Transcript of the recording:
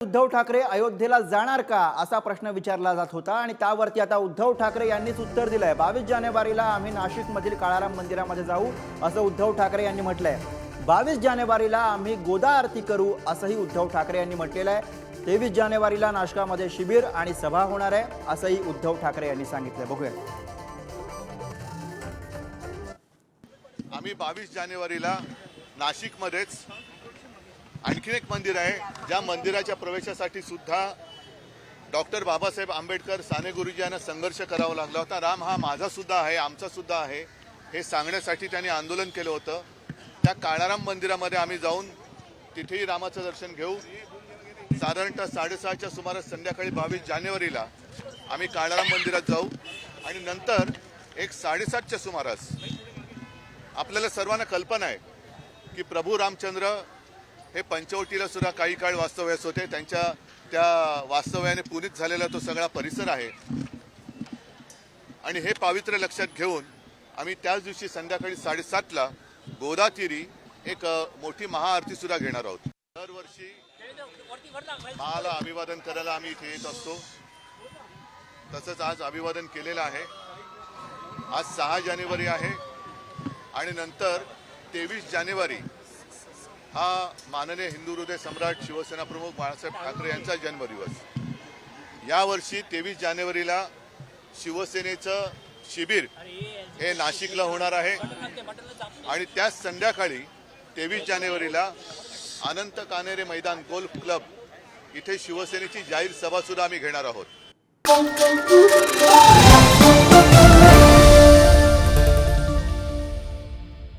उद्धव ठाकरे अयोध्येला जाणार का असा प्रश्न विचारला जात होता आणि त्यावरती आता उद्धव ठाकरे यांनीच उत्तर दिलंय। 22 जानेवारीला आम्ही नाशिकमधील काळाराम मंदिरामध्ये जाऊ असं उद्धव ठाकरे यांनी म्हटलंय। 22 जानेवारीला आम्ही गोदा आरती करू असंही उद्धव ठाकरे यांनी म्हटलेलं आहे। 23 जानेवारीला नाशिकमध्ये शिबिर आणि सभा होणार आहे असंही उद्धव ठाकरे यांनी सांगितलंय। बघूया। आम्ही 22 जानेवारीला नाशिकमध्येच आणखीन एक मंदिर आहे, ज्या मंदिराच्या प्रवेशासाठी सुद्धा डॉक्टर बाबासाहेब आंबेडकर साने गुरुजी यांना संघर्ष करावा लागला होता। राम हा माझा सुद्धा आहे, आमचा सुद्धा आहे हे सांगण्यासाठी त्यांनी आंदोलन केलं होतं। त्या काळाराम मंदिरामध्ये आम्ही जाऊन तिथेही रामाचं दर्शन घेऊ। साधारणतः 6:30च्या सुमारास संध्याकाळी 22 जानेवारीला आम्ही काळाराम मंदिरात जाऊ आणि नंतर एक 7:30च्या सुमारास आपल्याला सर्वांना कल्पना आहे की प्रभू रामचंद्र हे पंचवटीला सुद्धा काही काळ वास्तव्यास होते। त्यांच्या त्या वास्तव्याने पुनीत झालेला तो सगळा परिसर आहे आणि हे पावित्र्य लक्षात घेऊन आम्ही त्याच दिवशी संध्याकाळी 7:30ला गोदातीरी एक मोठी महाआरती सुद्धा घेणार आहोत। दरवर्षी महाला अभिवादन करायला आम्ही इथे येत असतो, तसंच आज अभिवादन केलेलं आहे। आज 6 जानेवारी आहे आणि नंतर 23 जानेवारी हा माननीय हिंदू हृदय सम्राट शिवसेना प्रमुख बाळासाहेब ठाकरे यांचा जन्मदिवस। यावर्षी 23 जानेवारीला शिवसेनेचं शिबिर हे नाशिकला होणार आहे आणि त्याच संध्याकाळी 23 जानेवारीला अनंत कानेरे मैदान गोल्फ क्लब इथे शिवसेनेची जाहीर सभा सुद्धा आम्ही घेणार आहोत।